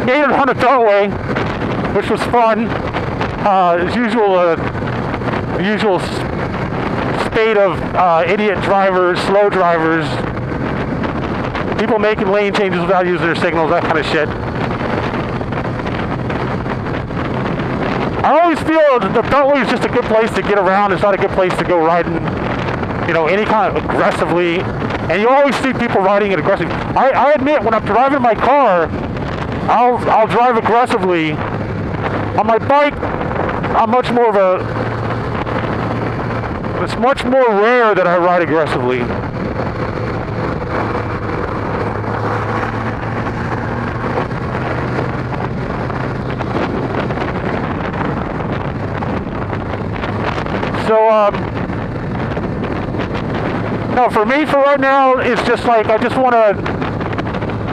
made it on the beltway, which was fun. As usual, the usual spate of idiot drivers, slow drivers, people making lane changes without using their signals, that kind of shit. I always feel that the beltway is just a good place to get around. It's not a good place to go riding, you know, any kind of aggressively. And you always see people riding it aggressively. I admit, when I'm driving my car, I'll drive aggressively. On my bike, I'm much more of a... It's much more rare that I ride aggressively. So, no, for me, for right now, it's just like, I just want to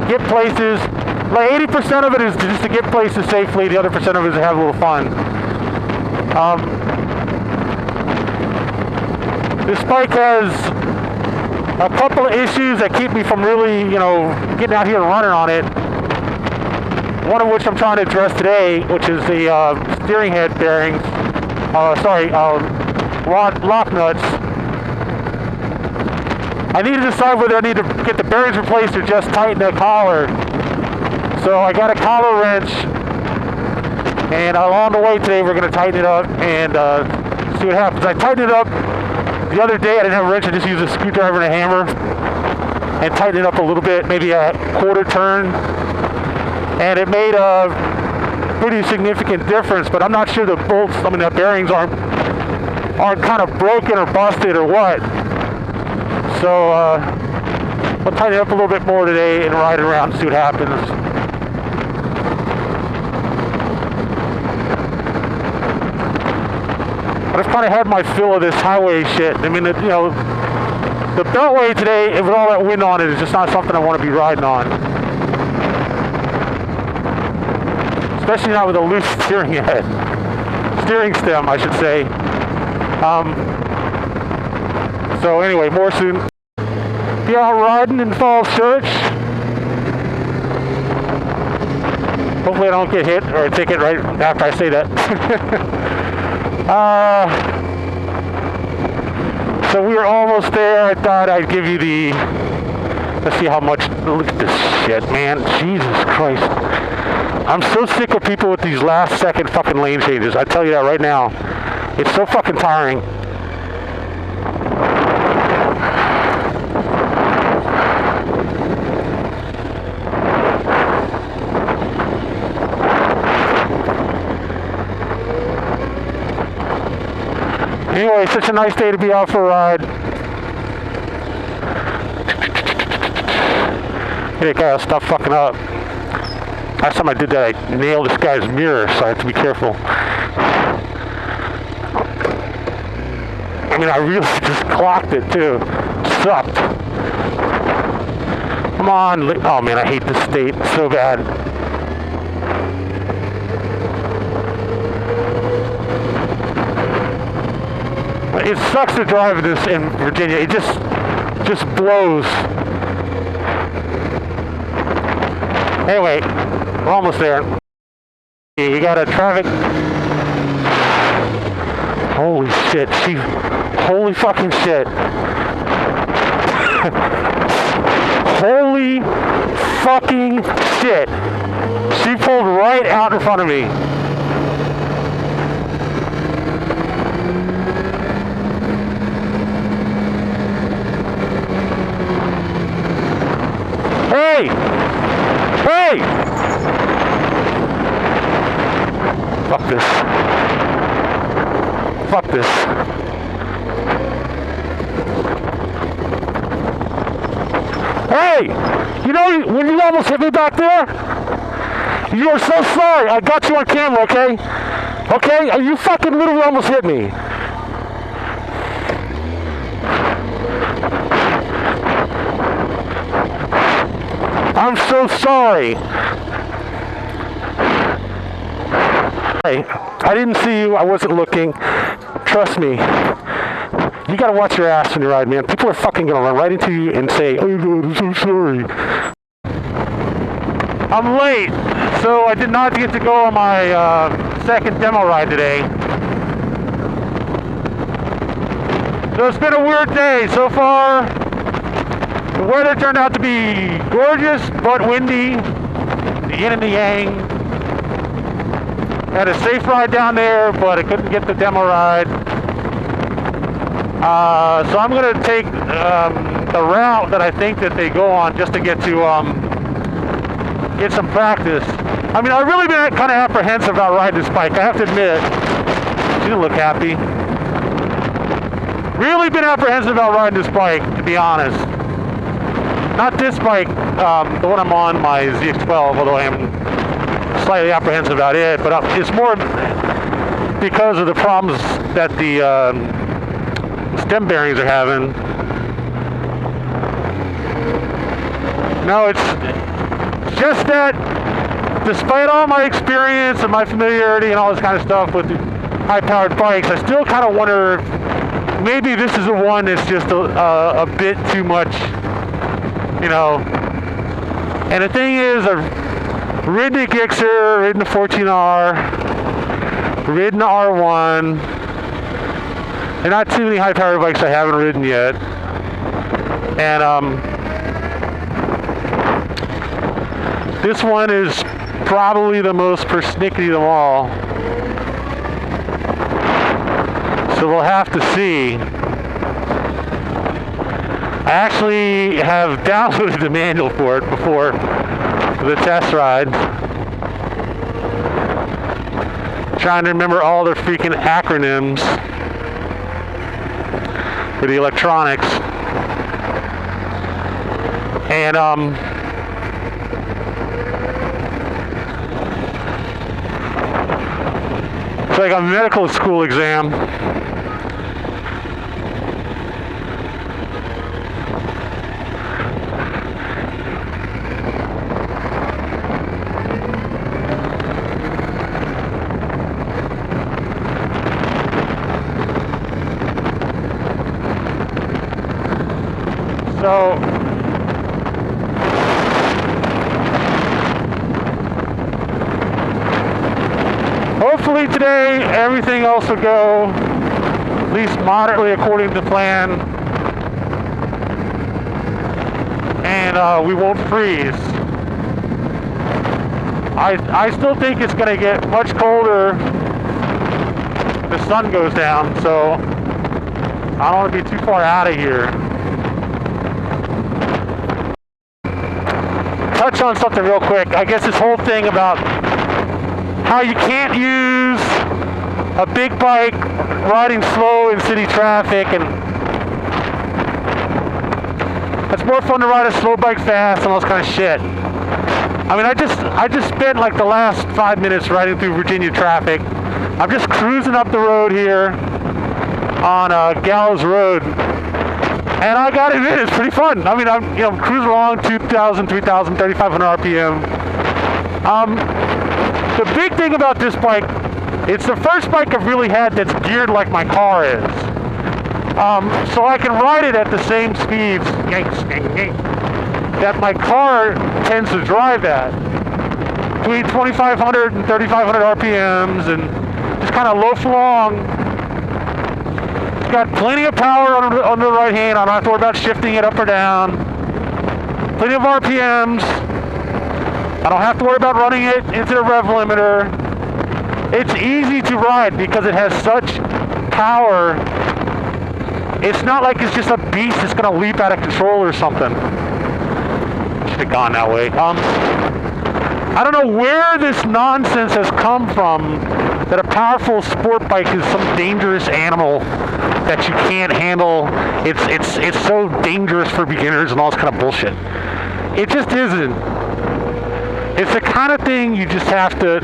get places. Like 80% of it is just to get places safely. The other percent of it is to have a little fun. This bike has a couple of issues that keep me from really, you know, getting out here and running on it. One of which I'm trying to address today, which is the steering head bearings. Lock nuts. I need to decide whether I need to get the bearings replaced or just tighten the collar. So I got a collar wrench, and along the way today we're going to tighten it up and see what happens. I tightened it up the other day. I didn't have a wrench. I just used a screwdriver and a hammer and tightened it up a little bit, maybe a quarter turn, and it made a pretty significant difference. But I'm not sure the bolts, I mean the bearings aren't kind of broken or busted or what. So I'll tighten it up a little bit more today and ride it around and see what happens. I've kind of had my fill of this highway shit. I mean, you know, the beltway today, with all that wind on it, is just not something I want to be riding on. Especially not with a loose steering stem, I should say. So anyway, more soon. Be out riding in Falls Church. Hopefully I don't get hit or a ticket right after I say that. So we are almost there. I thought I'd give you the... Let's see how much... Look at this shit, man. Jesus Christ. I'm so sick of people with these last second fucking lane changes. I tell you that right now. It's so fucking tiring. Anyway, such a nice day to be out for a ride. Hey, guy, stop fucking up. Last time I did that, I nailed this guy's mirror, so I have to be careful. I mean, I really just clocked it, too. Sucked. Come on. Oh, man, I hate this state so bad. It sucks to drive this in Virginia. It just blows. Anyway, we're almost there. You got a traffic. Holy shit. Holy fucking shit. Holy fucking shit. She pulled right out in front of me. Hey! Hey! Fuck this. Fuck this. Hey! You know, when you almost hit me back there? You are so sorry. I got you on camera, okay? Okay? You fucking literally almost hit me. I'm so sorry. Hey, I didn't see you. I wasn't looking. Trust me. You gotta watch your ass when you ride, man. People are fucking gonna run right into you and say, "Oh God, I'm so sorry." I'm late, so I did not get to go on my second demo ride today. So it's been a weird day so far. The weather turned out to be gorgeous but windy, the yin and the yang. Had a safe ride down there, but I couldn't get the demo ride. So I'm going to take the route that I think that they go on just to get some practice. I mean, I've really been kind of apprehensive about riding this bike. I have to admit, she didn't look happy. Really been apprehensive about riding this bike, to be honest. Not this bike, the one I'm on, my ZX-12, although I am slightly apprehensive about it, but it's more because of the problems that the stem bearings are having. No, it's just that despite all my experience and my familiarity and all this kind of stuff with high-powered bikes, I still kind of wonder if maybe this is the one that's just a bit too much, you know. And the thing is, I've ridden the Gixxer, ridden the 14R, ridden the R1. There are not too many high-powered bikes I haven't ridden yet. And this one is probably the most persnickety of them all. So we'll have to see. I actually have downloaded the manual for it before the test ride. Trying to remember all the freaking acronyms for the electronics. And it's like a medical school exam. So hopefully today everything else will go at least moderately according to plan, and we won't freeze. I still think it's going to get much colder. The sun goes down, so I don't want to be too far out of here. Touch on something real quick. I guess this whole thing about how you can't use a big bike riding slow in city traffic, and it's more fun to ride a slow bike fast and all this kind of shit. I mean, I just spent like the last 5 minutes riding through Virginia traffic. I'm just cruising up the road here on Gallows Road, and I gotta admit, it's pretty fun. I mean, I'm cruising along 2,000, 3,000, 3,500 RPM. The big thing about this bike, it's the first bike I've really had that's geared like my car is. So I can ride it at the same speeds that my car tends to drive at. Between 2,500 and 3,500 RPMs, and just kind of loaf along. It's got plenty of power on the right hand. I don't have to worry about shifting it up or down. Plenty of RPMs. I don't have to worry about running it into the rev limiter. It's easy to ride because it has such power. It's not like it's just a beast that's going to leap out of control or something. Should have gone that way. I don't know where this nonsense has come from that a powerful sport bike is some dangerous animal that you can't handle. It's so dangerous for beginners and all this kind of bullshit. It just isn't. It's the kind of thing you just have to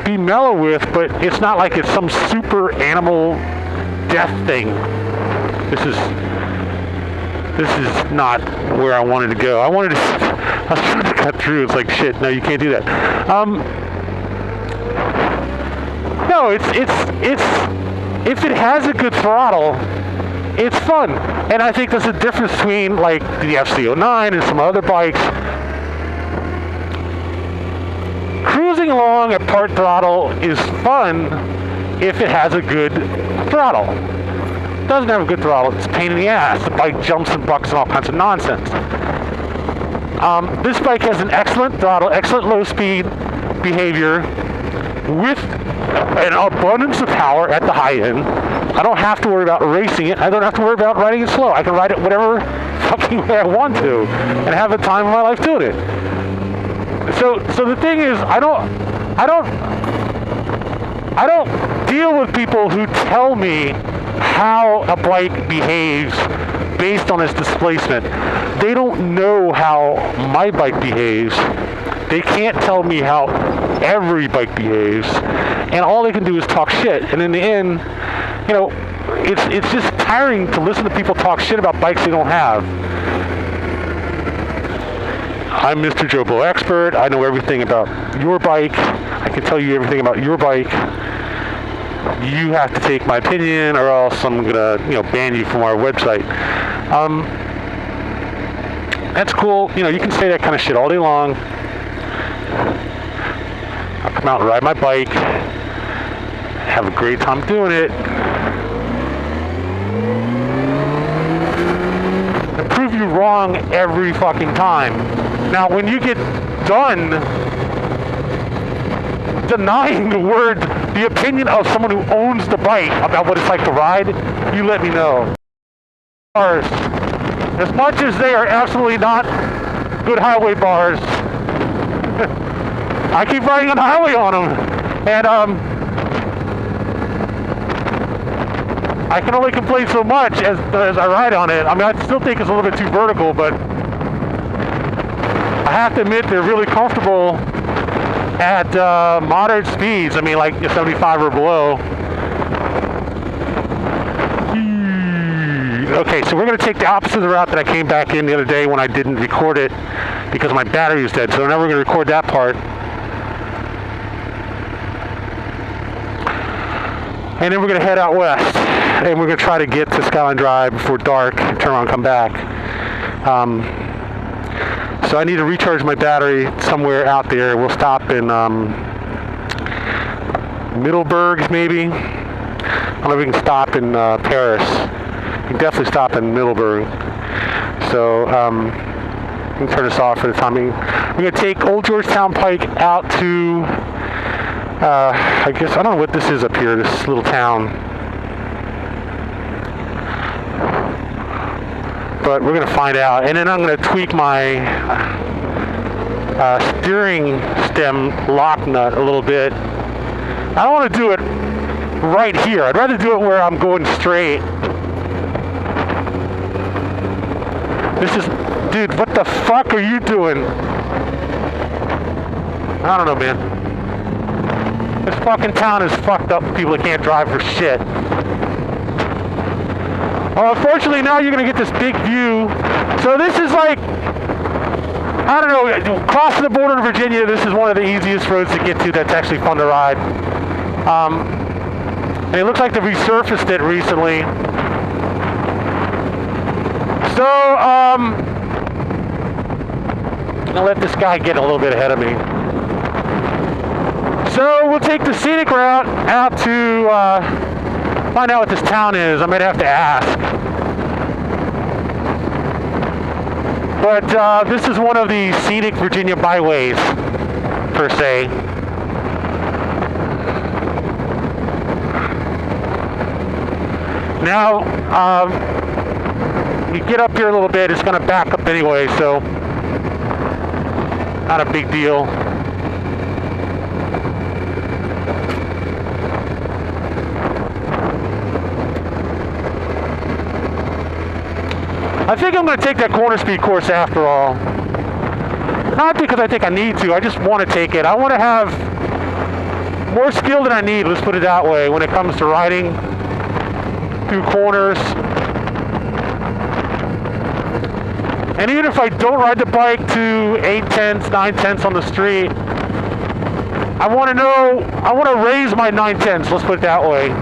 be mellow with, but it's not like it's some super animal death thing. This is not where I wanted to go. I was trying to cut through. It's like, shit, no, you can't do that. No, it's if it has a good throttle, it's fun. And I think there's a difference between like the FC09 and some other bikes cruising along at part throttle is fun if it has a good throttle. It doesn't have a good throttle, it's a pain in the ass. The bike jumps and bucks and all kinds of nonsense. This bike has an excellent throttle, excellent low speed behavior with an abundance of power at the high end. I don't have to worry about racing it. I don't have to worry about riding it slow. I can ride it whatever fucking way I want to and have the time of my life doing it. So the thing is, I don't deal with people who tell me how a bike behaves based on its displacement. They don't know how my bike behaves. They can't tell me how every bike behaves, and all they can do is talk shit. And in the end, you know, it's just tiring to listen to people talk shit about bikes they don't have. I'm Mr. Joe Blow Expert. I know everything about your bike. I can tell you everything about your bike. You have to take my opinion, or else I'm gonna, you know, ban you from our website. That's cool. You know, you can say that kind of shit all day long. I'll come out and ride my bike, have a great time doing it, and prove you wrong every fucking time. Now, when you get done denying the opinion of someone who owns the bike about what it's like to ride, you let me know. Bars. As much as they are absolutely not good highway bars, I keep riding on the highway on them, and I can only complain so much as I ride on it. I mean, I still think it's a little bit too vertical, but I have to admit they're really comfortable at moderate speeds. I mean, like 75 or below. Okay, so we're going to take the opposite of the route that I came back in the other day when I didn't record it because my battery was dead. So now we're going to record that part. And then we're going to head out west. And we're going to try to get to Skyline Drive before dark, turn around and come back. So I need to recharge my battery somewhere out there. We'll stop in Middleburg, maybe. I don't know if we can stop in Paris. We can definitely stop in Middleburg. So we can turn this off for the time being. We're going to take Old Georgetown Pike out to, I guess, I don't know what this is up here, this little town. But we're going to find out. And then I'm going to tweak my steering stem lock nut a little bit. I don't want to do it right here. I'd rather do it where I'm going straight. This is, dude, what the fuck are you doing? I don't know, man. This fucking town is fucked up with people that can't drive for shit. Well, unfortunately, now you're going to get this big view. So this is like, I don't know, crossing the border to Virginia, this is one of the easiest roads to get to that's actually fun to ride. And it looks like they resurfaced it recently. So, I'm going to let this guy get a little bit ahead of me. So, we'll take the scenic route out to find out what this town is. I might have to ask. But this is one of the scenic Virginia byways, per se. Now, you get up here a little bit, it's going to back up anyway, so not a big deal. I think I'm going to take that corner speed course after all. Not because I think I need to, I just want to take it. I want to have more skill than I need, let's put it that way, when it comes to riding through corners. And even if I don't ride the bike to 8/10, 9/10 on the street, I want to know, I want to raise my 9/10, let's put it that way.